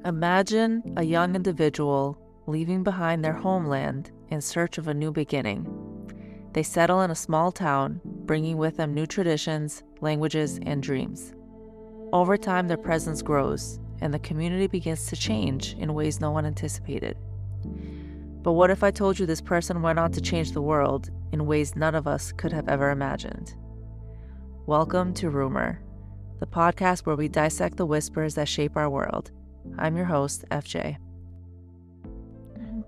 Imagine a young individual leaving behind their homeland in search of a new beginning. They settle in a small town, bringing with them new traditions, languages, and dreams. Over time, their presence grows, and the community begins to change in ways no one anticipated. But what if I told you this person went on to change the world in ways none of us could have ever imagined? Welcome to Rumor, the podcast where we dissect the whispers that shape our world. I'm your host, FJ.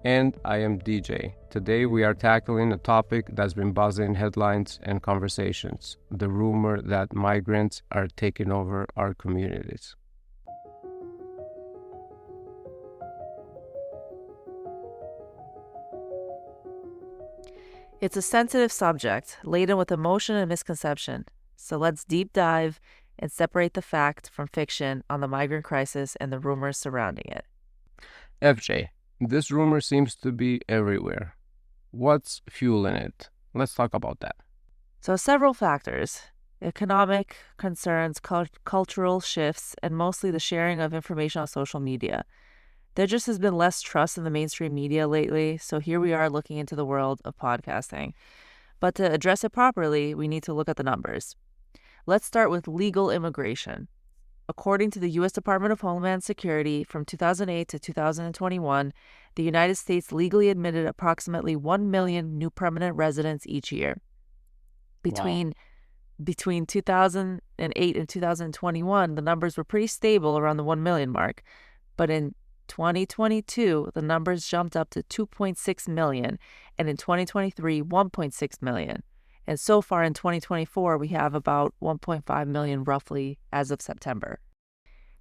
And I am DJ. Today we are tackling a topic that's been buzzing headlines and conversations, the rumor that migrants are taking over our communities. It's a sensitive subject, laden with emotion and misconception. So let's deep dive and separate the fact from fiction on the migrant crisis and the rumors surrounding it. FJ, this rumor seems to be everywhere. What's fueling it? Let's talk about that. So several factors: economic concerns, cultural shifts, and mostly the sharing of information on social media. There just has been less trust in the mainstream media lately, so here we are looking into the world of podcasting. But to address it properly, we need to look at the numbers. Let's start with legal immigration. According to the U.S. Department of Homeland Security, from 2008 to 2021, the United States legally admitted approximately 1 million new permanent residents each year. Between 2008 and 2021, the numbers were pretty stable around the 1 million mark. But in 2022, the numbers jumped up to 2.6 million, and in 2023, 1.6 million. And so far in 2024, we have about 1.5 million roughly as of September.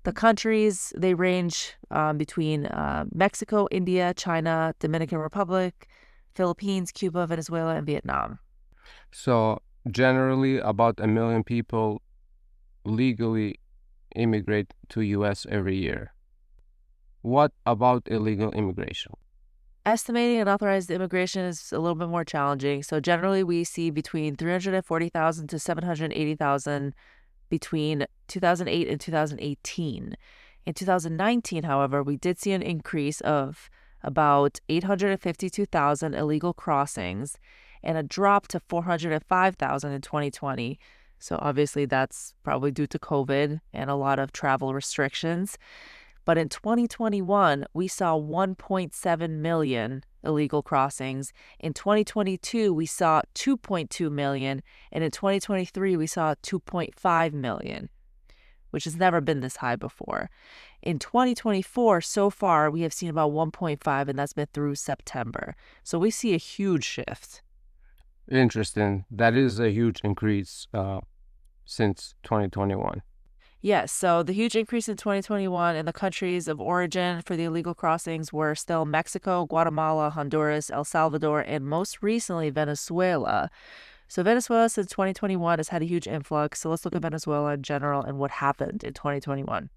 The countries, they range between Mexico, India, China, Dominican Republic, Philippines, Cuba, Venezuela, and Vietnam. So generally about 1 million people legally immigrate to U.S. every year. What about illegal immigration? Estimating unauthorized immigration is a little bit more challenging. So generally we see between 340,000 to 780,000 between 2008 and 2018. In 2019, however, we did see an increase of about 852,000 illegal crossings and a drop to 405,000 in 2020. So obviously that's probably due to COVID and a lot of travel restrictions. But in 2021, we saw 1.7 million illegal crossings. In 2022, we saw 2.2 million. And in 2023, we saw 2.5 million, which has never been this high before. In 2024, so far, we have seen about 1.5, and that's been through September. So we see a huge shift. Interesting. That is a huge increase since 2021. Yes, so the huge increase in 2021 in the countries of origin for the illegal crossings were still Mexico, Guatemala, Honduras, El Salvador, and most recently Venezuela. So Venezuela since 2021 has had a huge influx. So let's look at Venezuela in general and what happened in 2021.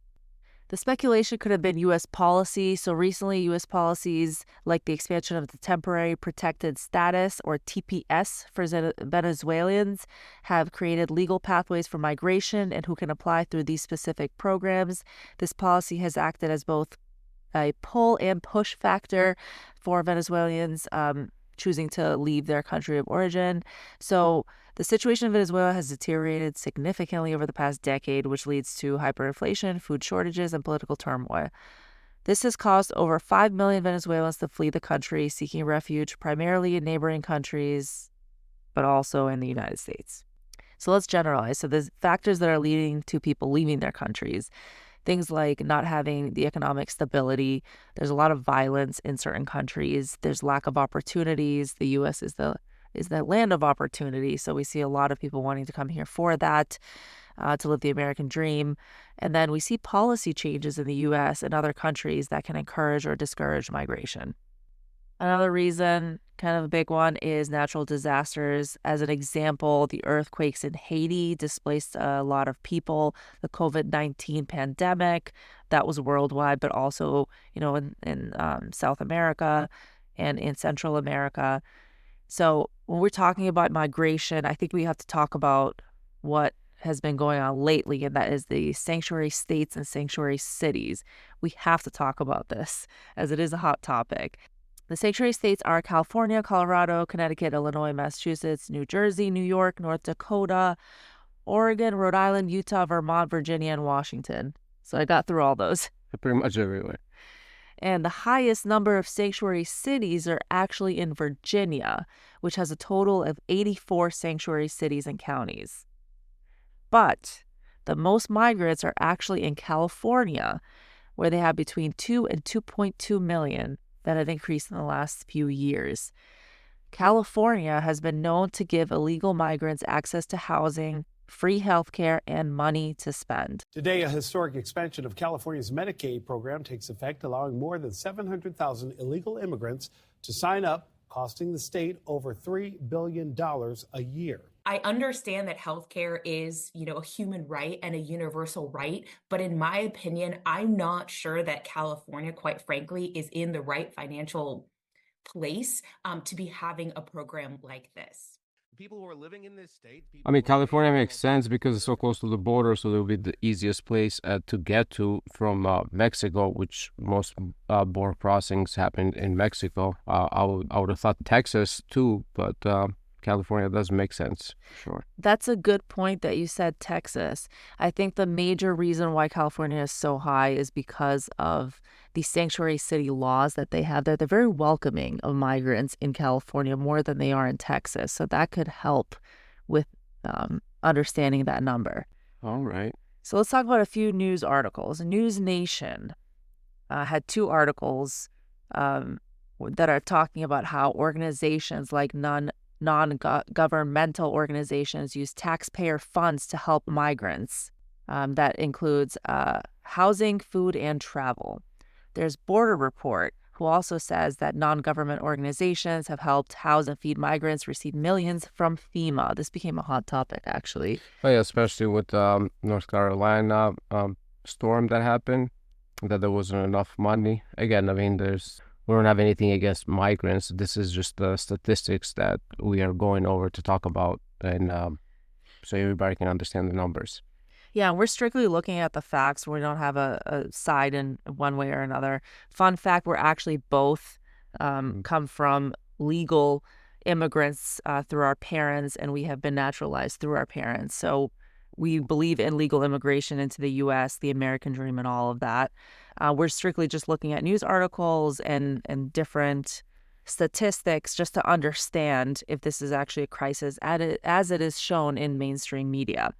The speculation could have been U.S. policy. So recently, U.S. policies like the expansion of the Temporary Protected Status, or TPS, for Venezuelans have created legal pathways for migration and who can apply through these specific programs. This policy has acted as both a pull and push factor for Venezuelans choosing to leave their country of origin. So the situation in Venezuela has deteriorated significantly over the past decade, which leads to hyperinflation, food shortages, and political turmoil. This has caused over 5 million Venezuelans to flee the country, seeking refuge primarily in neighboring countries, but also in the United States. So let's generalize. So there's factors that are leading to people leaving their countries. Things like not having the economic stability. There's a lot of violence in certain countries. There's lack of opportunities. The U.S. is the land of opportunity. So we see a lot of people wanting to come here for that, to live the American dream. And then we see policy changes in the U.S. and other countries that can encourage or discourage migration. Another reason, kind of a big one, is natural disasters. As an example, the earthquakes in Haiti displaced a lot of people. The COVID-19 pandemic, that was worldwide, but also, in South America and in Central America. So when we're talking about migration, I think we have to talk about what has been going on lately, and that is the sanctuary states and sanctuary cities. We have to talk about this as it is a hot topic. The sanctuary states are California, Colorado, Connecticut, Illinois, Massachusetts, New Jersey, New York, North Dakota, Oregon, Rhode Island, Utah, Vermont, Virginia, and Washington. So I got through all those. Pretty much everywhere. And the highest number of sanctuary cities are actually in Virginia, which has a total of 84 sanctuary cities and counties. But the most migrants are actually in California, where they have between 2 and 2.2 million that have increased in the last few years. California has been known to give illegal migrants access to housing, free health care, and money to spend. Today, a historic expansion of California's Medicaid program takes effect, allowing more than 700,000 illegal immigrants to sign up, costing the state over $3 billion a year. I understand that healthcare is, a human right and a universal right, but in my opinion, I'm not sure that California, quite frankly, is in the right financial place to be having a program like this. People who are living in this state. I mean, California makes sense because it's so close to the border, so it'll be the easiest place to get to from Mexico, which most border crossings happen in Mexico. I would have thought Texas too, but California does make sense, sure. That's a good point that you said Texas. I think the major reason why California is so high is because of the sanctuary city laws that they have there. They're very welcoming of migrants in California more than they are in Texas. So that could help with understanding that number. All right. So let's talk about a few news articles. News Nation had 2 articles that are talking about how organizations like non-governmental organizations use taxpayer funds to help migrants. That includes housing, food, and travel. There's Border Report, who also says that non-government organizations have helped house and feed migrants receive millions from FEMA. This became a hot topic, actually. Oh, yeah, especially with North Carolina storm that happened, that there wasn't enough money. Again, I mean, we don't have anything against migrants. This is just the statistics that we are going over to talk about, and so everybody can understand the numbers. Yeah, we're strictly looking at the facts. We don't have a side in one way or another. Fun fact, we're actually both come from legal immigrants through our parents, and we have been naturalized through our parents. So we believe in legal immigration into the U.S., the American dream, and all of that. We're strictly just looking at news articles and different statistics just to understand if this is actually a crisis as it is shown in mainstream media.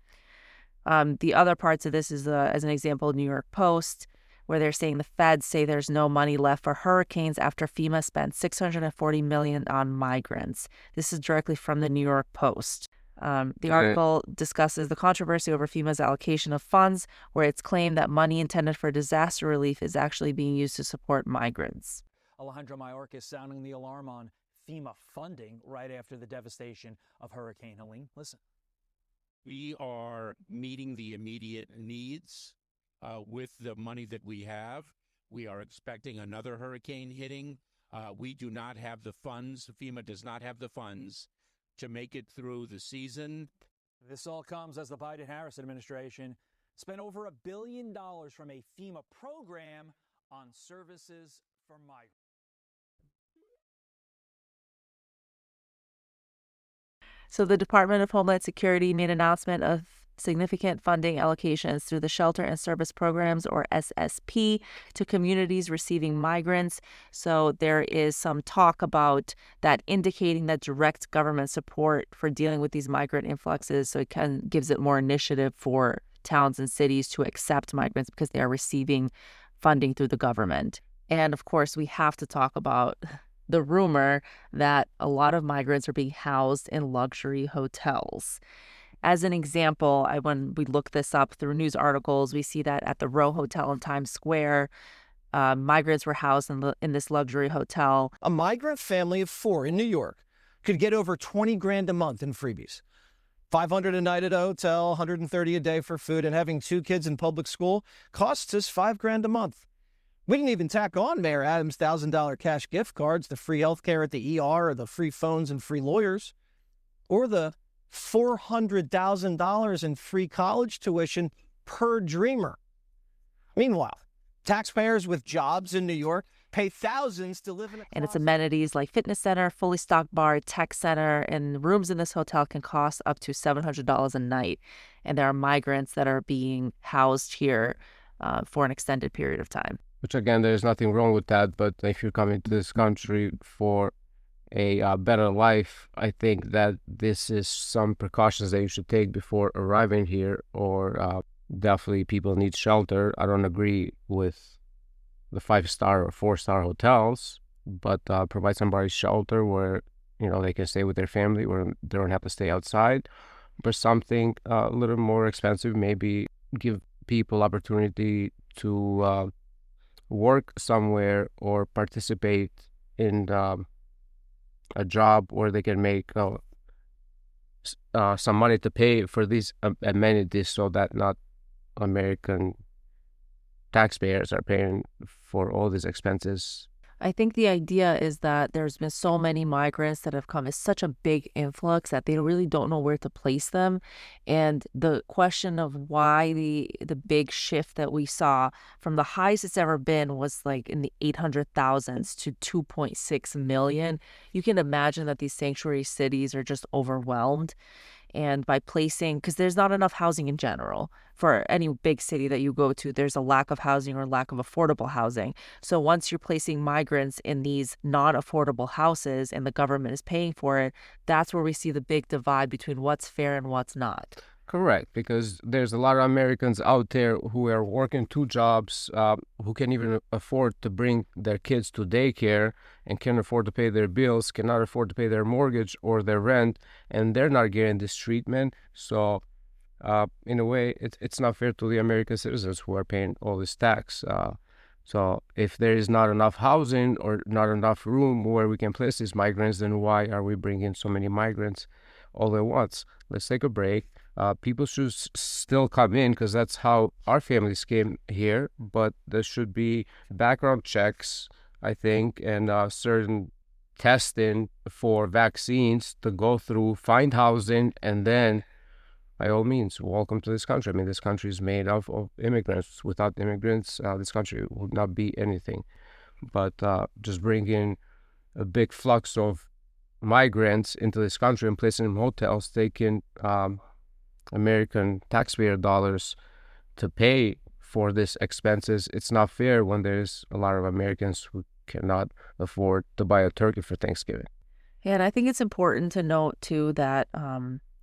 The other parts of this is, as an example, New York Post, where they're saying the feds say there's no money left for hurricanes after FEMA spent $640 million on migrants. This is directly from the New York Post. The article discusses the controversy over FEMA's allocation of funds, where it's claimed that money intended for disaster relief is actually being used to support migrants. Alejandro Mayorkas sounding the alarm on FEMA funding right after the devastation of Hurricane Helene. Listen. We are meeting the immediate needs with the money that we have. We are expecting another hurricane hitting. We do not have the funds. FEMA does not have the funds to make it through the season. This all comes as the Biden-Harris administration spent over $1 billion from a FEMA program on services for migrants. So the Department of Homeland Security made an announcement of significant funding allocations through the Shelter and Service Programs, or SSP, to communities receiving migrants. So there is some talk about that indicating that direct government support for dealing with these migrant influxes. So it gives it more initiative for towns and cities to accept migrants because they are receiving funding through the government. And of course, we have to talk about the rumor that a lot of migrants are being housed in luxury hotels. As an example, when we look this up through news articles, we see that at the Row Hotel in Times Square, migrants were housed in this luxury hotel. A migrant family of 4 in New York could get over $20,000 a month in freebies. $500 a night at a hotel, $130 a day for food, and having 2 kids in public school costs us $5,000 a month. We didn't even tack on Mayor Adams' $1,000 cash gift cards, the free health care at the ER, or the free phones and free lawyers, or the $400,000 in free college tuition per dreamer. Meanwhile, taxpayers with jobs in New York pay thousands to live in a And its closet. amenities like fitness center, fully stocked bar, tech center, and rooms in this hotel can cost up to $700 a night. And there are migrants that are being housed here for an extended period of time. Which again, there's nothing wrong with that. But if you're coming to this country for a better life, I think that this is some precautions that you should take before arriving here, or definitely people need shelter. I don't agree with the 5-star or 4-star hotels, but provide somebody shelter where, you know, they can stay with their family, where they don't have to stay outside. But something a little more expensive, maybe give people opportunity to work somewhere or participate in a job where they can make some money to pay for these amenities, so that not American taxpayers are paying for all these expenses. I think the idea is that there's been so many migrants that have come. It's such a big influx that they really don't know where to place them. And the question of why the big shift that we saw from the highest it's ever been was like in the 800,000s to 2.6 million. You can imagine that these sanctuary cities are just overwhelmed. And by placing, because there's not enough housing in general for any big city that you go to, there's a lack of housing or lack of affordable housing. So once you're placing migrants in these non-affordable houses and the government is paying for it, that's where we see the big divide between what's fair and what's not. Correct, because there's a lot of Americans out there who are working 2 jobs, who can even afford to bring their kids to daycare and can afford to pay their bills, cannot afford to pay their mortgage or their rent, and they're not getting this treatment. So, in a way, it's not fair to the American citizens who are paying all this tax. So if there is not enough housing or not enough room where we can place these migrants, then why are we bringing so many migrants all at once? Let's take a break. People should still come in because that's how our families came here, but there should be background checks, I think, and certain testing for vaccines to go through, find housing, and then, by all means, welcome to this country. I mean, this country is made up of immigrants. Without immigrants, this country would not be anything. But just bringing a big flux of migrants into this country and placing them in hotels, taking American taxpayer dollars to pay for these expenses, it's not fair when there's a lot of Americans who cannot afford to buy a turkey for Thanksgiving. Yeah, and I think it's important to note, too, that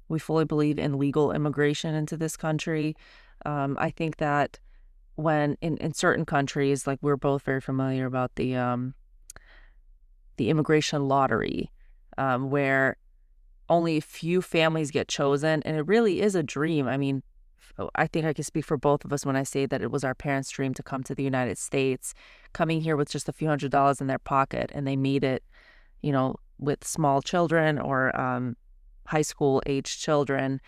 we fully believe in legal immigration into this country. I think that when in certain countries, like we're both very familiar about the immigration lottery, where only a few families get chosen, and it really is a dream. I mean, I think I can speak for both of us when I say that it was our parents' dream to come to the United States, coming here with just a few $100s in their pocket, and they made it, you know, with small children or high school age children,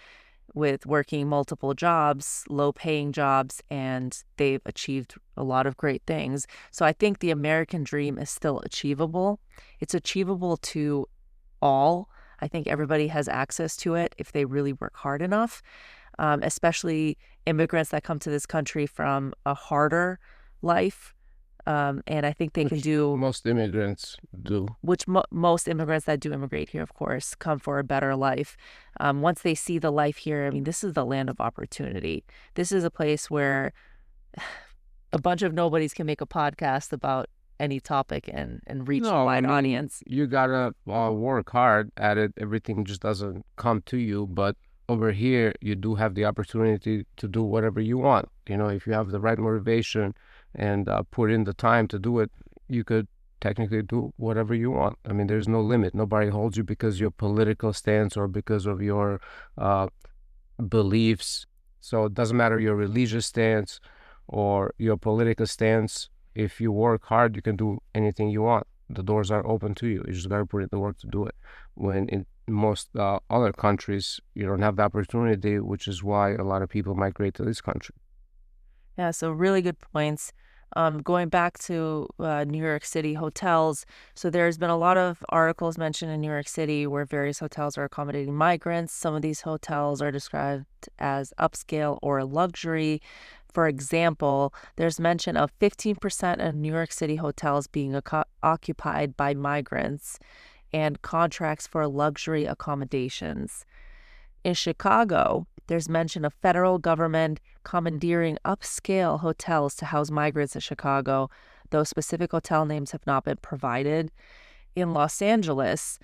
with working multiple jobs, low paying jobs, and they've achieved a lot of great things. So I think the American dream is still achievable. It's achievable to all. I think everybody has access to it if they really work hard enough, especially immigrants that come to this country from a harder life. And I think they can do, Most immigrants do. which most immigrants that do immigrate here, of course, come for a better life. Once they see the life here, I mean, this is the land of opportunity. This is a place where a bunch of nobodies can make a podcast about any topic and reach a wide audience. You gotta work hard at it. Everything just doesn't come to you. But over here, you do have the opportunity to do whatever you want. You know, if you have the right motivation and put in the time to do it, you could technically do whatever you want. I mean, there's no limit. Nobody holds you because of your political stance or because of your beliefs. So it doesn't matter your religious stance or your political stance. If you work hard, you can do anything you want. The doors are open to you. You just got to put in the work to do it. When in most other countries, you don't have the opportunity, which is why a lot of people migrate to this country. Yeah, so really good points. Going back to New York City hotels, so there's been a lot of articles mentioned in New York City where various hotels are accommodating migrants. Some of these hotels are described as upscale or luxury. For example, there's mention of 15% of New York City hotels being occupied by migrants and contracts for luxury accommodations. In Chicago, there's mention of federal government commandeering upscale hotels to house migrants in Chicago, though specific hotel names have not been provided. In Los Angeles,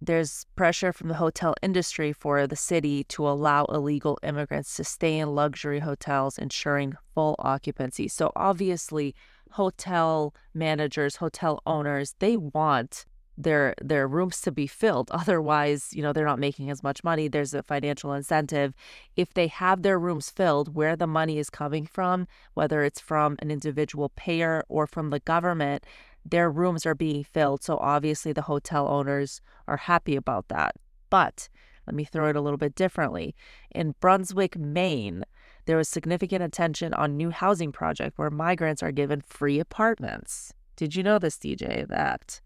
there's pressure from the hotel industry for the city to allow illegal immigrants to stay in luxury hotels, ensuring full occupancy. So obviously, hotel managers, hotel owners, they want their rooms to be filled. Otherwise, they're not making as much money. There's a financial incentive. If they have their rooms filled, where the money is coming from, whether it's from an individual payer or from the government, their rooms are being filled. So obviously the hotel owners are happy about that. But let me throw it a little bit differently. In Brunswick, Maine, there was significant attention on new housing project where migrants are given free apartments. Did you know this, DJ, that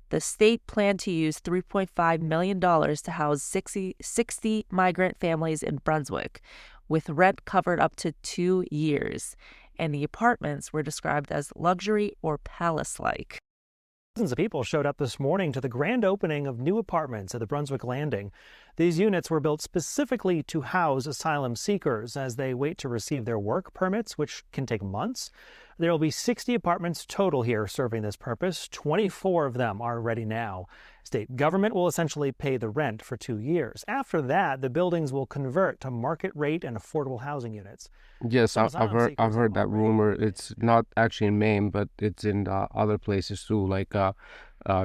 the state planned to use $3.5 million to house 60 migrant families in Brunswick, with rent covered up to 2 years, and the apartments were described as luxury or palace-like. Dozens of people showed up this morning to the grand opening of new apartments at the Brunswick Landing. These units were built specifically to house asylum seekers as they wait to receive their work permits, which can take months. There will be 60 apartments total here serving this purpose. 24 of them are ready now. State government will essentially pay the rent for 2 years. After that, the buildings will convert to market rate and affordable housing units. Yes, I've heard that rumor. It's not actually in Maine, but it's in other places too, like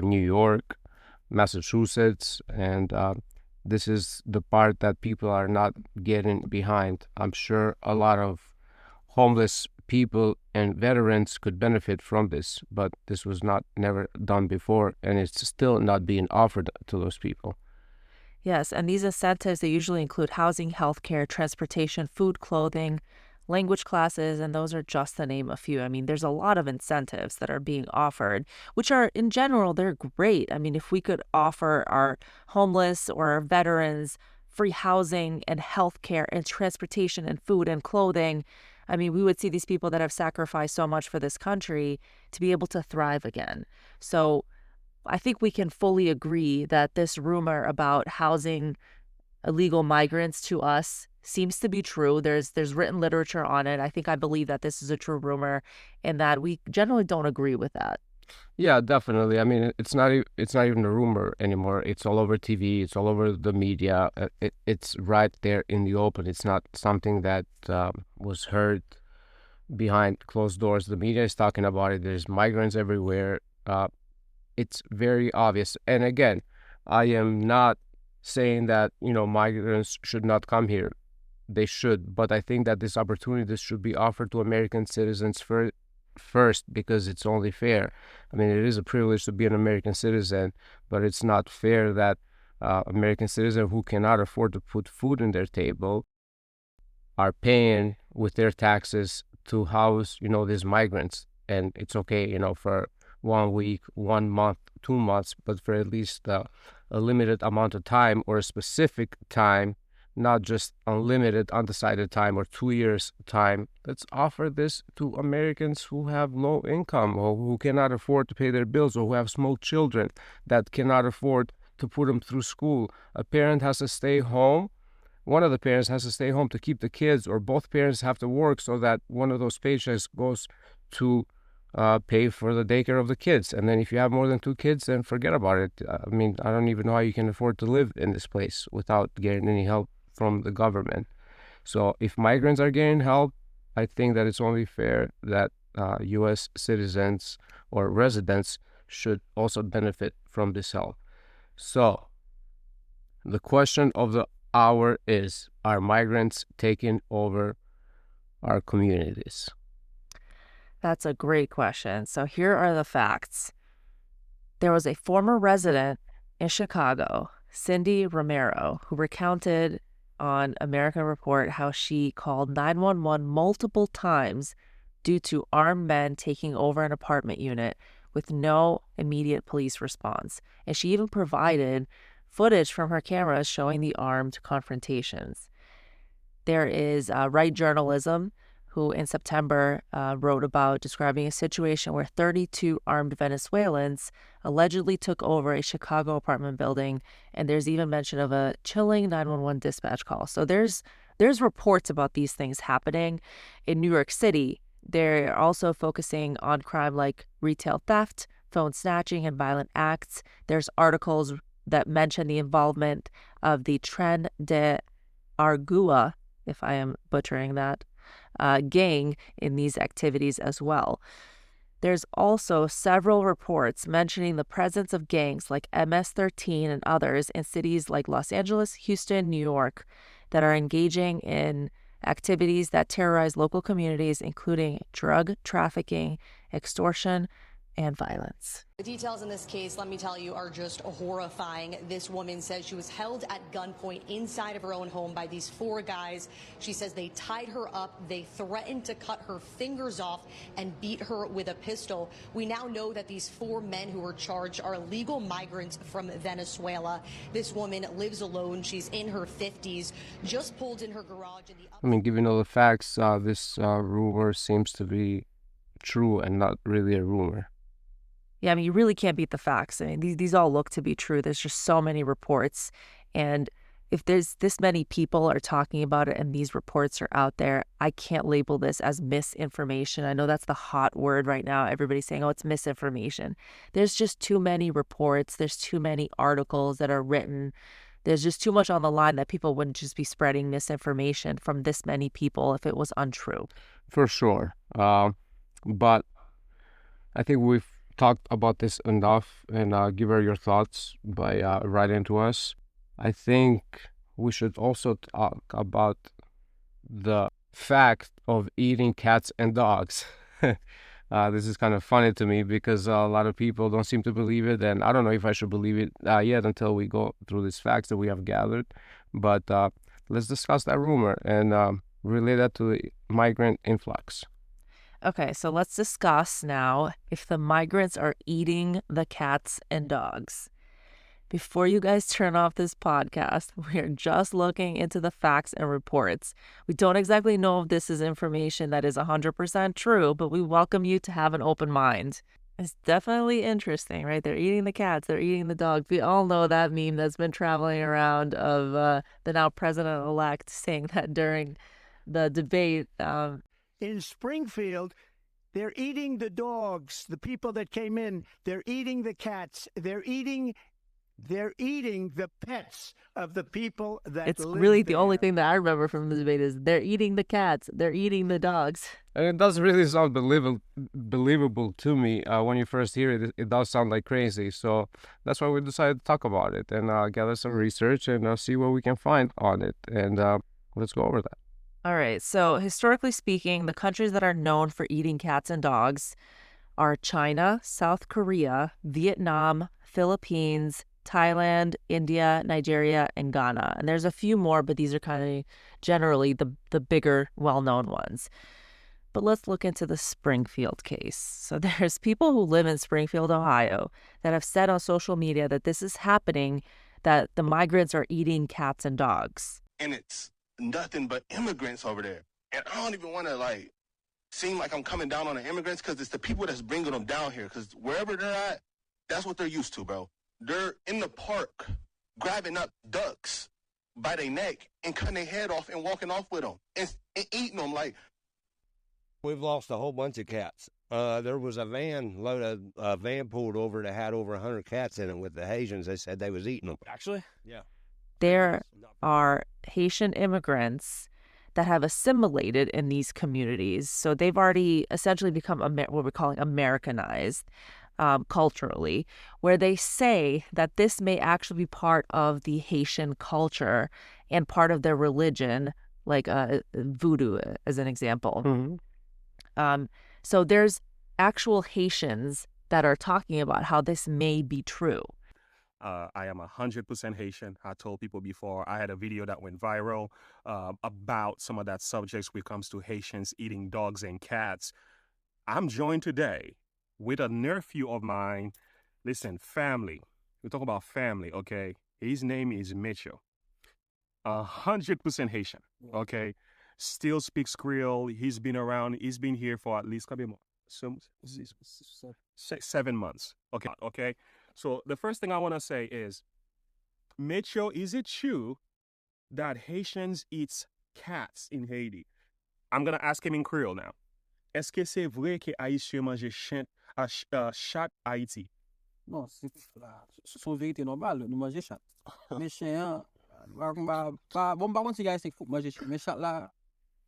New York, Massachusetts, and this is the part that people are not getting behind. I'm sure a lot of homeless people and veterans could benefit from this, but this was never done before, and it's still not being offered to those people. Yes, and these incentives, they usually include housing, healthcare, transportation, food, clothing, language classes, and those are just to name a few. I mean, there's a lot of incentives that are being offered, which are, in general, they're great. I mean, if we could offer our homeless or our veterans free housing and healthcare and transportation and food and clothing, I mean, we would see these people that have sacrificed so much for this country to be able to thrive again. So I think we can fully agree that this rumor about housing illegal migrants to us seems to be true. There's written literature on it. I believe that this is a true rumor and that we generally don't agree with that. Yeah, definitely. I mean, it's not even a rumor anymore. It's all over TV. It's all over the media. It's right there in the open. It's not something that was heard behind closed doors. The media is talking about it. There's migrants everywhere. It's very obvious. And again, I am not saying that, migrants should not come here. They should. But I think that this opportunity should be offered to American citizens first, because it's only fair. I mean, it is a privilege to be an American citizen, but it's not fair that American citizens who cannot afford to put food on their table are paying with their taxes to house, these migrants. And it's okay, for 1 week, 1 month, 2 months, but for at least a limited amount of time or a specific time, not just unlimited, undecided time or 2 years time. Let's offer this to Americans who have low income or who cannot afford to pay their bills or who have small children that cannot afford to put them through school. A parent has to stay home. One of the parents has to stay home to keep the kids, or both parents have to work so that one of those paychecks goes to pay for the daycare of the kids. And then if you have more than 2 kids, then forget about it. I mean, I don't even know how you can afford to live in this place without getting any help from the government. So if migrants are getting help, I think that it's only fair that U.S. citizens or residents should also benefit from this help. So the question of the hour is, are migrants taking over our communities? That's a great question. So here are the facts. There was a former resident in Chicago, Cindy Romero, who recounted on American Report how she called 911 multiple times due to armed men taking over an apartment unit with no immediate police response. And she even provided footage from her cameras showing the armed confrontations. There is Right Journalism, who in September wrote about describing a situation where 32 armed Venezuelans allegedly took over a Chicago apartment building, and there's even mention of a chilling 911 dispatch call. So there's reports about these things happening in New York City. They're also focusing on crime like retail theft, phone snatching, and violent acts. There's articles that mention the involvement of the Tren de Argua, if I am butchering that, gang in these activities as well. There's also several reports mentioning the presence of gangs like MS-13 and others in cities like Los Angeles, Houston, New York that are engaging in activities that terrorize local communities, including drug trafficking, extortion, and violence. The details in this case, let me tell you, are just horrifying. This woman says she was held at gunpoint inside of her own home by these 4 guys. She says they tied her up, they threatened to cut her fingers off and beat her with a pistol. We now know that these 4 men who were charged are illegal migrants from Venezuela. This woman lives alone. She's in her 50s, just pulled in her garage. Given all the facts, this rumor seems to be true and not really a rumor. Yeah, you really can't beat the facts. These all look to be true. There's just so many reports. And if there's this many people are talking about it and these reports are out there, I can't label this as misinformation. I know that's the hot word right now. Everybody's saying, oh, it's misinformation. There's just too many reports. There's too many articles that are written. There's just too much on the line that people wouldn't just be spreading misinformation from this many people if it was untrue. For sure. But I think we've talked about this enough, and give her your thoughts by writing to us. I think we should also talk about the fact of eating cats and dogs. This is kind of funny to me because a lot of people don't seem to believe it, and I don't know if I should believe it yet until we go through these facts that we have gathered. But let's discuss that rumor and relate that to the migrant influx. Okay, so let's discuss now if the migrants are eating the cats and dogs. Before you guys turn off this podcast, we're just looking into the facts and reports. We don't exactly know if this is information that is 100% true, but we welcome you to have an open mind. It's definitely interesting, right? They're eating the cats, they're eating the dogs. We all know that meme that's been traveling around of the now president-elect saying that during the debate. In Springfield, they're eating the dogs, the people that came in. They're eating the cats. They're eating the pets of the people that It's live really there. the only thing that I remember from the debate is they're eating the cats, they're eating the dogs. And it does really sound believable to me. When you first hear it, it does sound like crazy. So that's why we decided to talk about it and gather some research and see what we can find on it. And let's go over that. All right, so historically speaking, the countries that are known for eating cats and dogs are China, South Korea, Vietnam, Philippines, Thailand, India, Nigeria, and Ghana. And there's a few more, but these are kind of generally the bigger, well-known ones. But let's look into the Springfield case. So there's people who live in Springfield, Ohio, that have said on social media that this is happening, that the migrants are eating cats and dogs. And it's nothing but immigrants over there. And I don't even want to seem like I'm coming down on the immigrants because it's the people that's bringing them down here. Because wherever they're at, that's what they're used to, bro. They're in the park grabbing up ducks by their neck and cutting their head off and walking off with them and eating them. We've lost a whole bunch of cats. There was a van pulled over that had over 100 cats in it with the Haitians. They said they was eating them. Actually? Yeah. There are Haitian immigrants that have assimilated in these communities. So they've already essentially become what we're calling Americanized culturally, where they say that this may actually be part of the Haitian culture and part of their religion, like voodoo as an example. Mm-hmm. So there's actual Haitians that are talking about how this may be true. I am 100% Haitian. I told people before, I had a video that went viral about some of that subjects when it comes to Haitians eating dogs and cats. I'm joined today with a nephew of mine. Listen, family. We talk about family, okay? His name is Mitchell. 100% Haitian, okay? Still speaks Creole. He's been around. He's been here for at least 7 months. Okay. So the first thing I want to say is, Mitchell, is it true that Haitians eat cats in Haiti? I'm gonna ask him in Creole now. Est-ce que c'est vrai que Haïtiens mangent chat Haïti? Non, c'est son vérité normale, nous mangeons chat. Mais chien, bon, par contre, si gars, c'est faut manger chat. Mais chat là,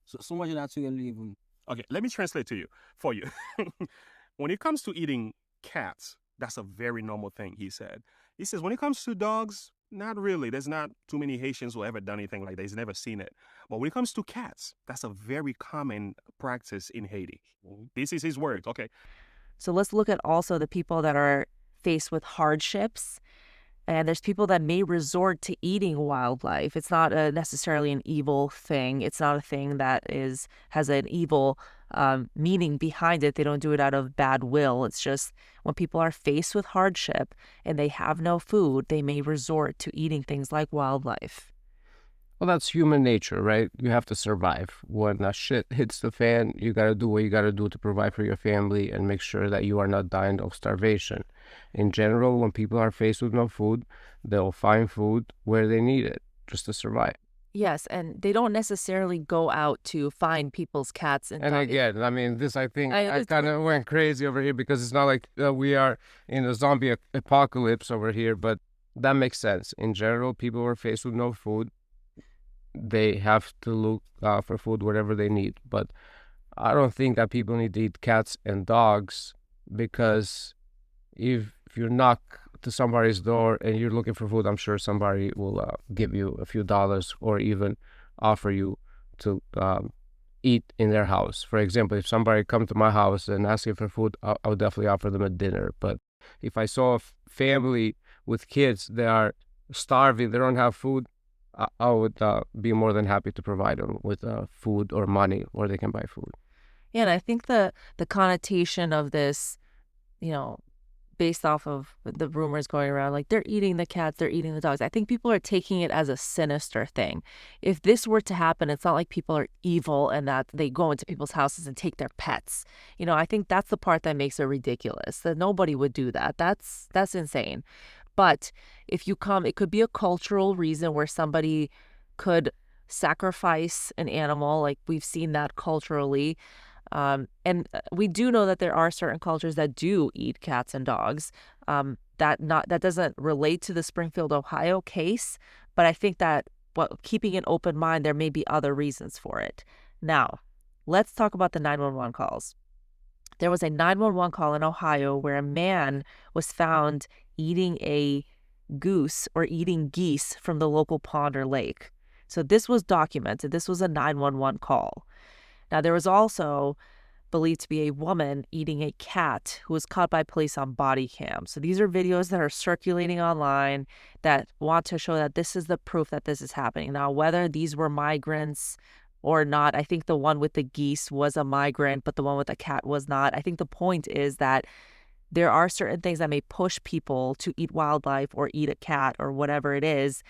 sont manger naturel libre. Okay, let me translate for you. When it comes to eating cats, that's a very normal thing, he said. He says, when it comes to dogs, not really. There's not too many Haitians who ever done anything like that. He's never seen it. But when it comes to cats, that's a very common practice in Haiti. This is his words, okay? So let's look at also the people that are faced with hardships. And there's people that may resort to eating wildlife. It's not necessarily an evil thing. It's not a thing that has an evil meaning behind it. They don't do it out of bad will. It's just when people are faced with hardship and they have no food, they may resort to eating things like wildlife. Well, that's human nature, right? You have to survive. When shit hits the fan, you got to do what you got to do to provide for your family and make sure that you are not dying of starvation. In general, when people are faced with no food, they'll find food where they need it just to survive. Yes, and they don't necessarily go out to find people's cats. And again, I mean, this, I think, I kind of went crazy over here because it's not like we are in a zombie apocalypse over here, but that makes sense. In general, people are faced with no food. They have to look for food wherever they need. But I don't think that people need to eat cats and dogs, because if you knock to somebody's door and you're looking for food, I'm sure somebody will give you a few dollars or even offer you to eat in their house. For example, if somebody come to my house and asking for food, I would definitely offer them a dinner. But if I saw a family with kids, they are starving, they don't have food, I would be more than happy to provide them with food or money where they can buy food. Yeah, and I think the connotation of this, based off of the rumors going around, like they're eating the cats, they're eating the dogs. I think people are taking it as a sinister thing. If this were to happen, it's not like people are evil and that they go into people's houses and take their pets. I think that's the part that makes it ridiculous, that nobody would do that. That's insane. But if you come, it could be a cultural reason where somebody could sacrifice an animal. Like we've seen that culturally. And we do know that there are certain cultures that do eat cats and dogs. That doesn't relate to the Springfield, Ohio case, but I think that keeping an open mind, there may be other reasons for it. Now, let's talk about the 911 calls. There was a 911 call in Ohio where a man was found eating a goose or eating geese from the local pond or lake. So this was documented. This was a 911 call. Now, there was also believed to be a woman eating a cat who was caught by police on body cam. So these are videos that are circulating online that want to show that this is the proof that this is happening. Now, whether these were migrants or not, I think the one with the geese was a migrant, but the one with the cat was not. I think the point is that there are certain things that may push people to eat wildlife or eat a cat or whatever it is,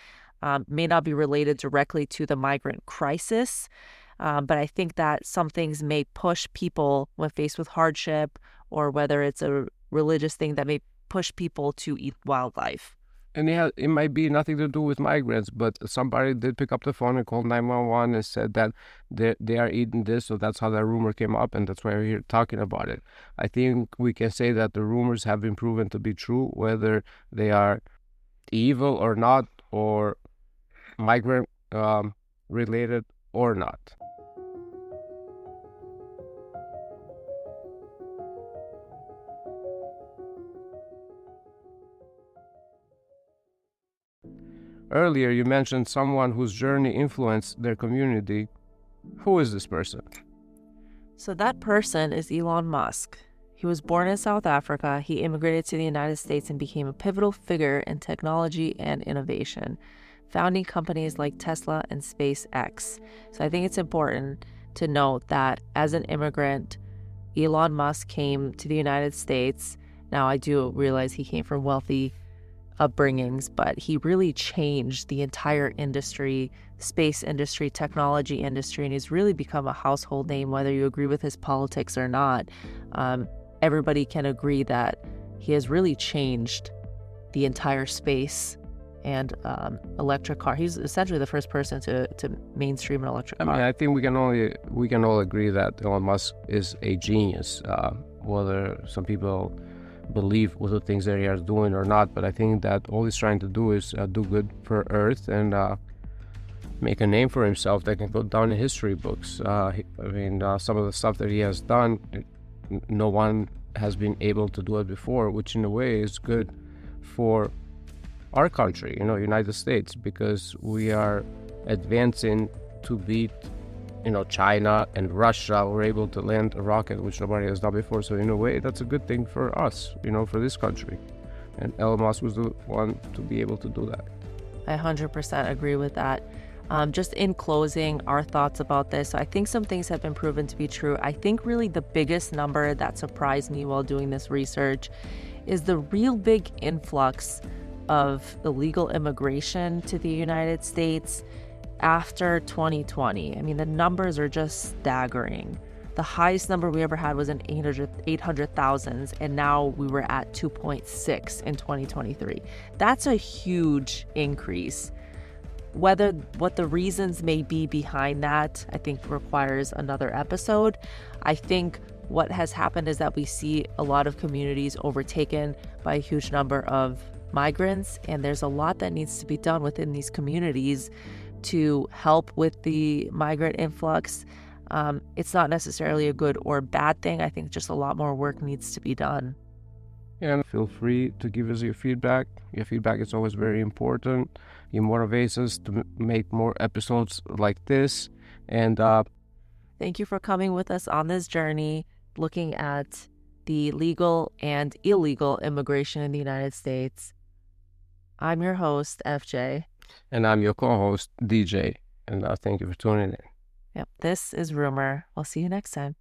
may not be related directly to the migrant crisis. But I think that some things may push people when faced with hardship, or whether it's a religious thing that may push people to eat wildlife. And it might be nothing to do with migrants, but somebody did pick up the phone and called 911 and said that they are eating this, so that's how that rumor came up, and that's why we're here talking about it. I think we can say that the rumors have been proven to be true, whether they are evil or not, or migrant related or not. Earlier, you mentioned someone whose journey influenced their community. Who is this person? So that person is Elon Musk. He was born in South Africa. He immigrated to the United States and became a pivotal figure in technology and innovation, founding companies like Tesla and SpaceX. So I think it's important to note that as an immigrant, Elon Musk came to the United States. Now, I do realize he came from wealthy upbringings, but he really changed the entire industry, space industry, technology industry, and he's really become a household name, whether you agree with his politics or not. Everybody can agree that he has really changed the entire space and electric car. He's essentially the first person to mainstream an electric car. I mean, I think we can all agree that Elon Musk is a genius, whether some people believe with the things that he is doing or not. But I think that all he's trying to do is do good for Earth and make a name for himself that can go down in history books. Some of the stuff that he has done, no one has been able to do it before, which in a way is good for our country, United States, because we are advancing to beat, China and Russia. We're able to land a rocket, which nobody has done before. So in a way, that's a good thing for us, for this country. And Elon Musk was the one to be able to do that. I 100% agree with that. Just in closing, our thoughts about this. I think some things have been proven to be true. I think really the biggest number that surprised me while doing this research is the real big influx of illegal immigration to the United States after 2020. I mean, the numbers are just staggering. The highest number we ever had was in 800,000, and now we were at 2.6 in 2023. That's a huge increase. What the reasons may be behind that, I think requires another episode. I think what has happened is that we see a lot of communities overtaken by a huge number of migrants, and there's a lot that needs to be done within these communities to help with the migrant influx. It's not necessarily a good or bad thing. I think just a lot more work needs to be done. And feel free to give us your feedback. Your feedback is always very important. It motivates us to make more episodes like this. And thank you for coming with us on this journey, looking at the legal and illegal immigration in the United States. I'm your host, FJ. And I'm your co-host, DJ. And thank you for tuning in. Yep, this is Rumor. I'll see you next time.